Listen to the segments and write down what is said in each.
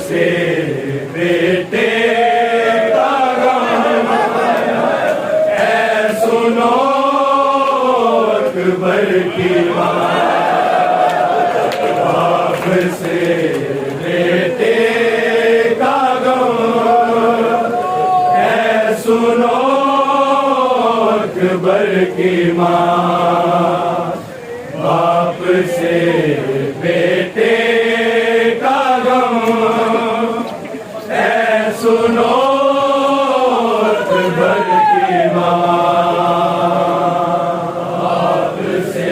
से बेटे का गम ऐ सुनो अकबर की बात। बाप से बेटे का गम ऐ सुनो अकबर की माँ। बाप से बेटे सुनो अकबर की माँ। बाप से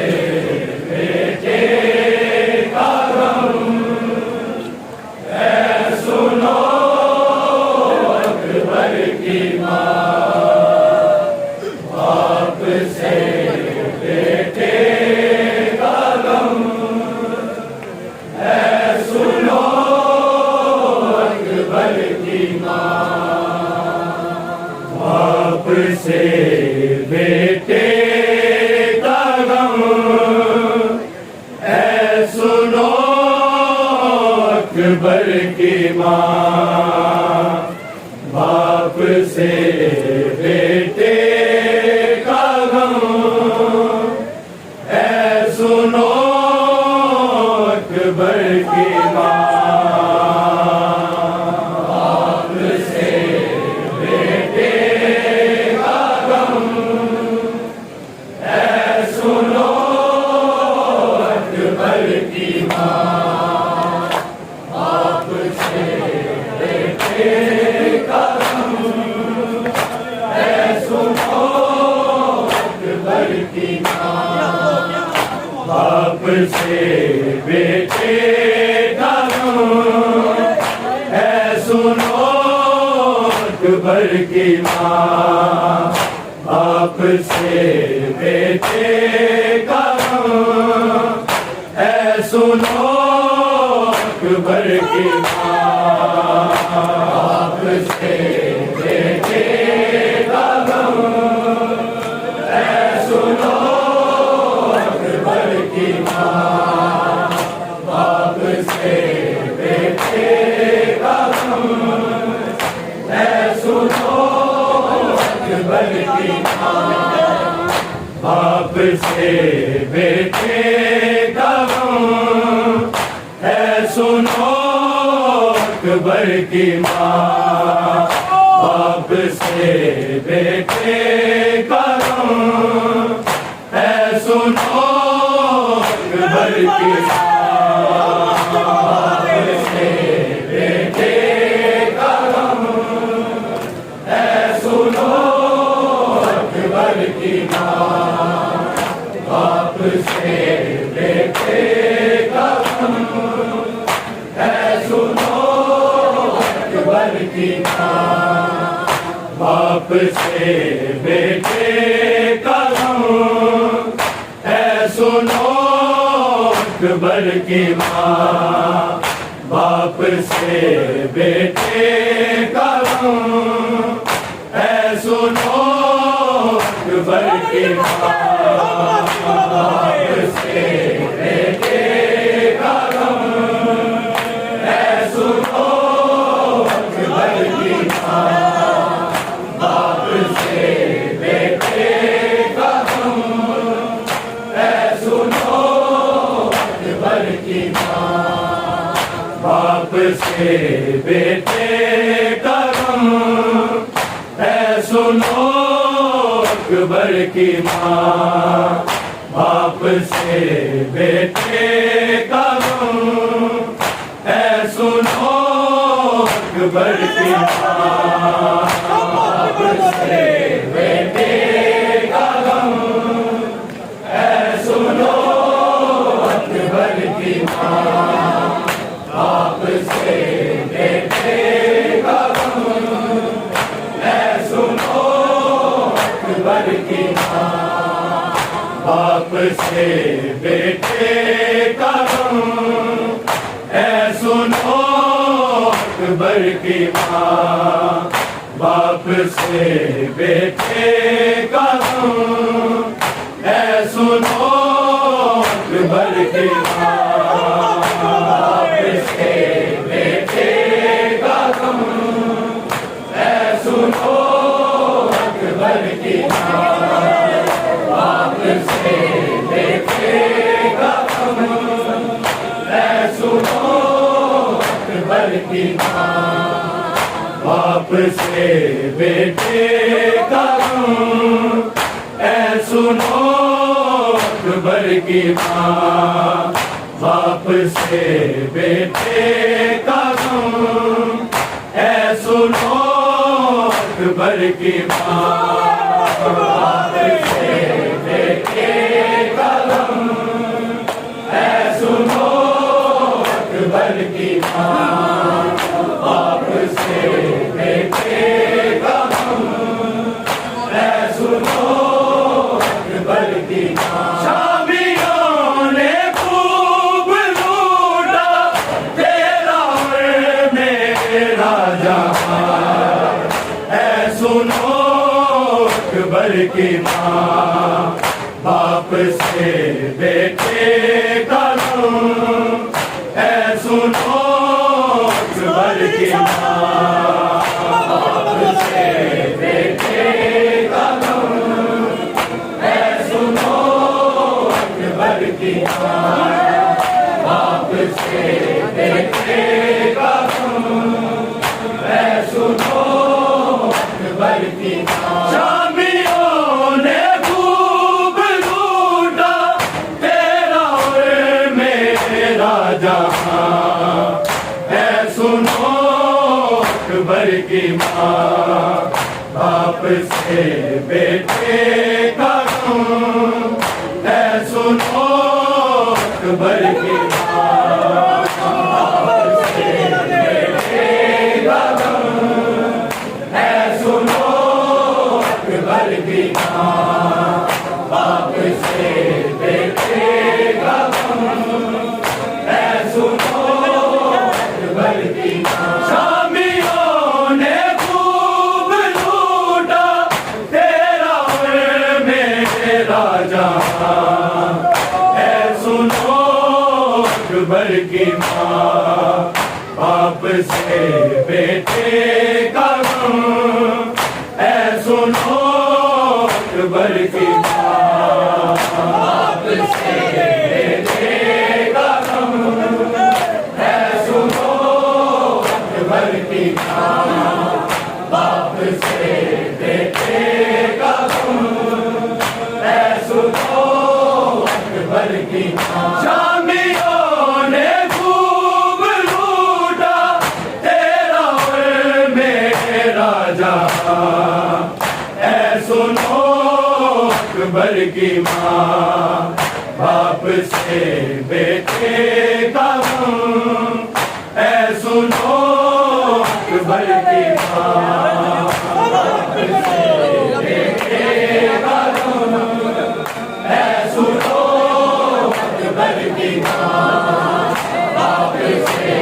बेटे का गम ऐ सुनो अकबर की माँ। बाप से बेटे का गम ऐ सुनो अकबर की माँ। बाप से बेटे का गम ऐ सुनो अकबर की माँ। बाप से बेटे का गम ऐ सुनो अकबर की माँ। बाप से बेटे का गम ऐ सुनो अकबर की माँ। बाप से बेटे का गम ऐ सुनो अकबर की माँ। बाप से बेटे का गम ऐ सुनो अकबर की माँ। बाप से बेटे का गम ऐ सुनो अकबर की माँ। बाप से बेटे का गम ऐ सुनो अकबर की माँ। बाप से बेटे का गम ऐ सुनो अकबर की माँ। बाप से बेटे का गम ऐ सुनो अकबर की माँ। बाप से बेटे का गम ऐ सुनो अकबर की माँ। बाप से बेटे का गम ऐ सुनो अकबर की माँ। बाप से बेटे का गम है सुनो अकबर की माँ। बाप से बेटे का गम है सुनो अकबर की माँ। बाप से बेटे का गम है सुनो अकबर की माँ। बाप से बेटे का गम है सुनो अकबर की माँ। बाप से बेटे का गम है सुनो अकबर की माँ। बाप से बेटे का गम है सुनो अकबर की माँ। बाप से बेटे का गम है सुनो अकबर की माँ। बाप से बेटे का गम है सुनो अकबर की माँ। बाप से बेटे का गम है सुनो अकबर की माँ। बाप से बेटे का गम है सुनो अकबर की माँ। बाप से बेटे का गम है सुनो अकबर की माँ। बाप से बेटे का गम है सुनो अकबर की माँ। बाप से बेटे का गम है सुनो अकबर की माँ। बाप से बेटे का गम है सुनो अकबर की माँ। बाप से बेटे का गम है सुनो अकबर की माँ। शामियों ने खूब लूटा तेरा और मेरा जहां है सुनो अकबर की माँ। बाप से बेटे का गम है सुनो अकबर की माँ। बाप से बेटे का गम है सुनो अकबर की माँ। बाप से बेटे का गम है सुनो अकबर की माँ। शामियों ने खूब लूटा तेरा और मेरा जहां है सुनो अकबर की माँ। बाप से बेटे का गम है सुनो अकबर की माँ। बाप से बेटे का गम है सुनो अकबर की माँ। बाप से बेटे का गम है सुनो अकबर की माँ। शामियों ने खूब लूटा तेरा और मेरा जहां है सुनो अकबर की माँ। बाप से बेटे का गम है सुनो अकबर की माँ। बाप से बेटे का गम है सुनो अकबर की माँ। बाप से बेटे का गम है सुनो अकबर की माँ। शामियों ने खूब लूटा तेरा और मेरा जहां है सुनो अकबर की माँ। बाप से बेटे का गम है सुनो अकबर की माँ। बाप से बेटे का गम है सुनो अकबर की माँ। बाप से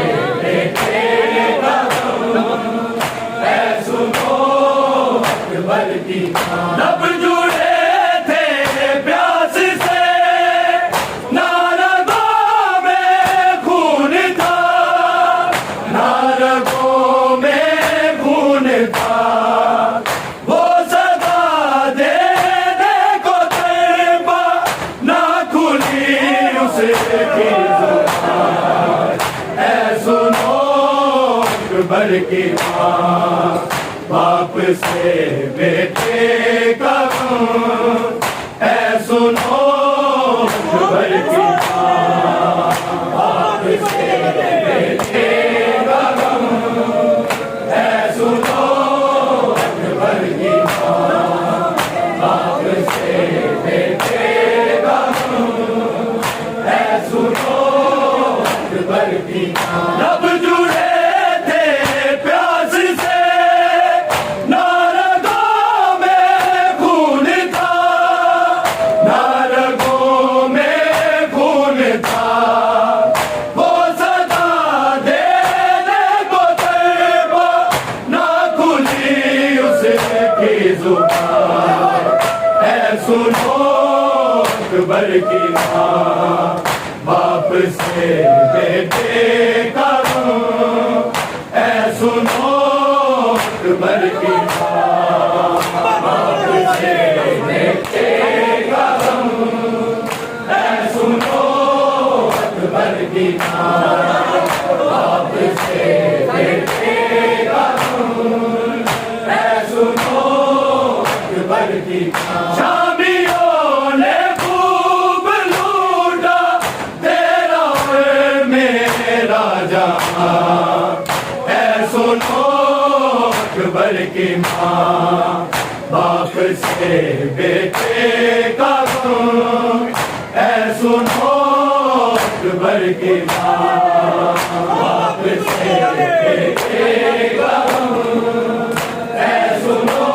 भर की लब जुड़े थे प्यास से ना रगों में खून था ना रगों में खून था वो सदा देने को तड़पा ना खुली उसकी जुबान ऐ सुनो भर की माँ बाप से बेटे का गम ऐ सुनो भर की माँ बाप से बेटे का गम ऐ सुनो भर की माँ बाप से बेटे का गम ऐ सुनो भर की माँ लब जुड़े सुनो भर की माँ बाप से बेटे का गम ऐ सुनो भर की माँ बाप से बेटे का गम ऐ सुनो भर की माँ बाप से बेटे का गम ऐ सुनो भर की माँ ऐ सुनो भर की माँ बाप से बेटे का गम ऐ सुनो भर की माँ बाप से बेटे का गम ऐ सुनो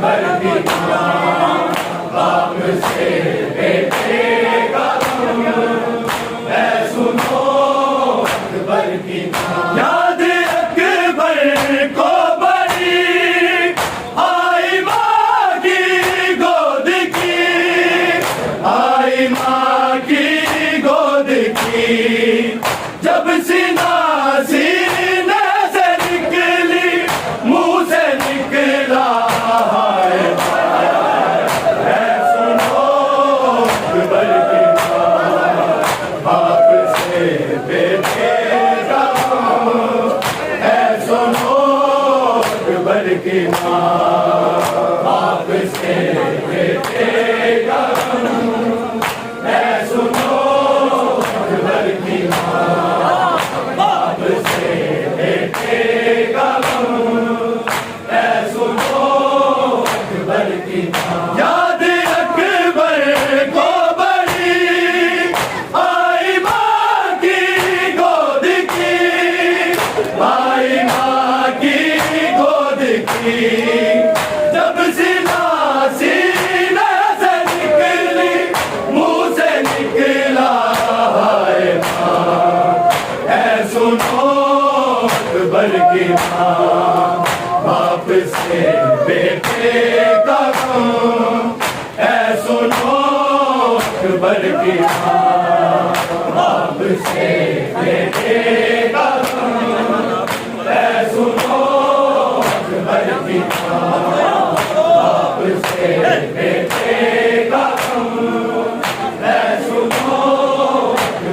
भर की माँ बाप से बेटे का गम ऐ सुनो भर की याद अकबर को बड़ी आई माँ की गोद की आई माँ की गोद की जब सीना सीने से निकली मुंह से निकला है सुनो भर की माँ बाप से बेटे भर की माँ बाप से बेटे का गम ऐ सुनो भर की माँ बाप से बेटे का गम ऐ सुनो भर की माँ याद अकबर को बड़ी आई माँ की गोद की आई माँ की जब सीना सीने से निकली मुंह से निकला है माँ ऐ सुनो भर की माँ बाप से बेटे का गम ऐ सुनो भर की माँ बाप से बेटे का गम ऐ सुनो भर की माँ बाप से बेटे का गम ऐ सुनो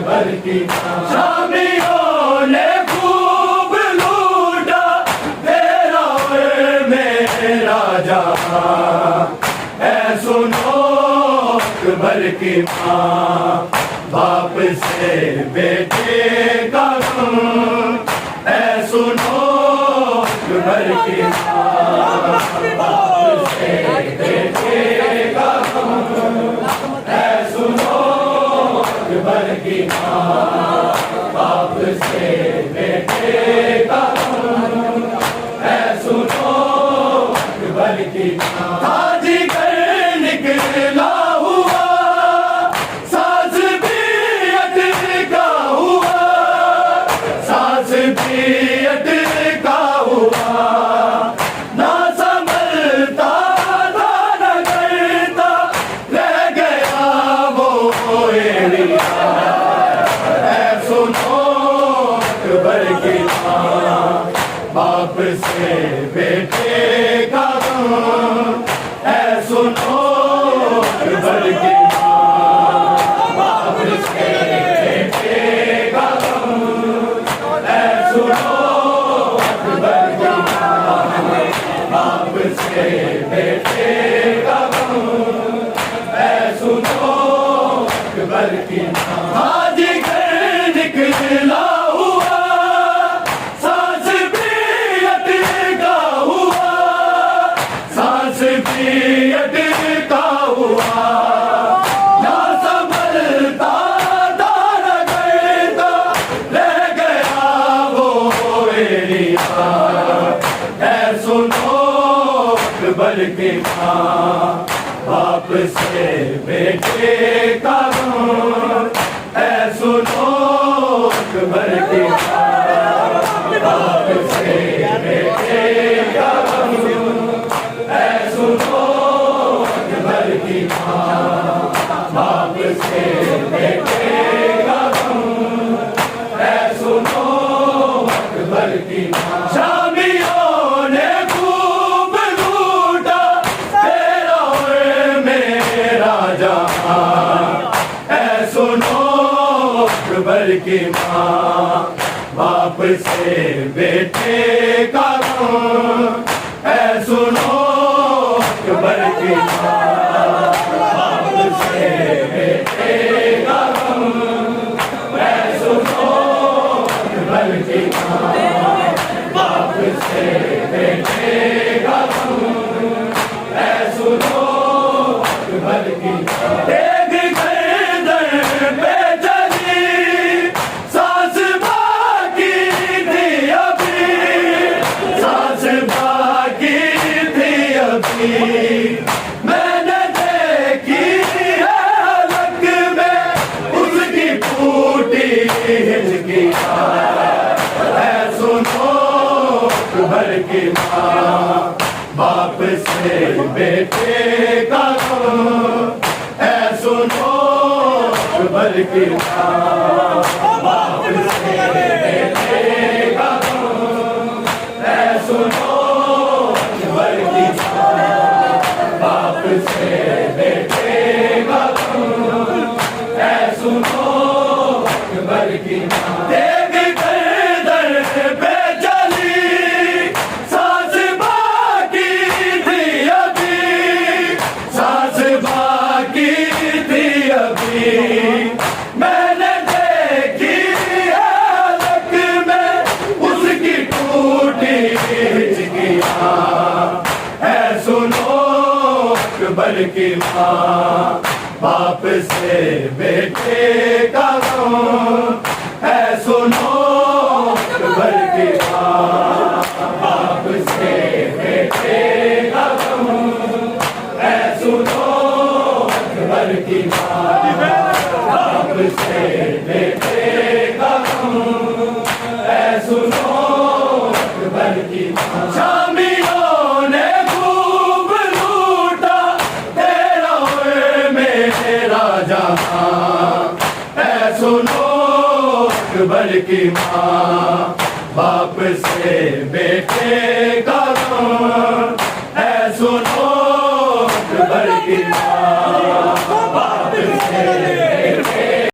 भर की माँ शामियों ने खूब लूटा तेरा मेरा जहां ऐ सुनो भर की माँ बाप से बेटे का गम ऐ सुनो भर की माँ बाप से बेटे का गम ऐ सुनो भर की माँ बाप से बेटे का गम ऐ सुनो भर की माँ हाजी कर निकला हुआ सांस भी अटका हुआ सांस भी अटका हुआ ना संभल है सुनो अकबर की माँ, बाप से बेटे का गम, है सुनो अकबर की माँ, बाप से बेटे का गम, है सुनो अकबर की माँ। आज घर निकला हुआ सांस भी अटका हुआ, सांस भी अटका हुआ, ना संभलता दार करता रह गया वो एरिया, है सुनो अकबर की माँ, बाप से बेटे का गम, है सुनो अकबर की माँ, बाप से बेटे का गम, है सुनो अकबर की माँ, बाप से बेटे का गम, है सुनो अकबर की माँ। शामियों ने खूब लूटा तेरा और मेरा जहां, है सुनो अकबर की माँ, बाप से बेटे का गम, है सुनो अकबर की माँ, बाप से बेटे का गम, है सुनो अकबर की माँ, बाप से बेटे का गम, है सुनो अकबर की माँ। देख गर्दन पे चली सांस बाकी थी अभी, सांस बाकी थी अभी, मैंने देखी है अलग में उसकी फूटी हिचकी, है सुनो अकबर की माँ, बाप से बेटे का गम, है सुनो अकबर की माँ, बाप से बेटे का गम, है सुनो अकबर की माँ, बाप से बेटे का गम, है सुनो अकबर की माँ। देख गर्दन पे चली सांस बाकी थी अभी, सांस बाकी थी अभी, मैंने देखी है अलग में उसकी टूटी हिचकियाँ, है सुनो अकबर की माँ, बाप से बेटे का गम, है सुनो अकबर की माँ, बाप से बेटे का गम, है सुनो अकबर की माँ, बाप से बेटे का गम, है सुनो अकबर की माँ। शामियों ने खूब लूटा तेरा और मेरा जहां, है सुनो अकबर की माँ, बाप से बेटे का गम, है सुनो अकबर की माँ, बाप से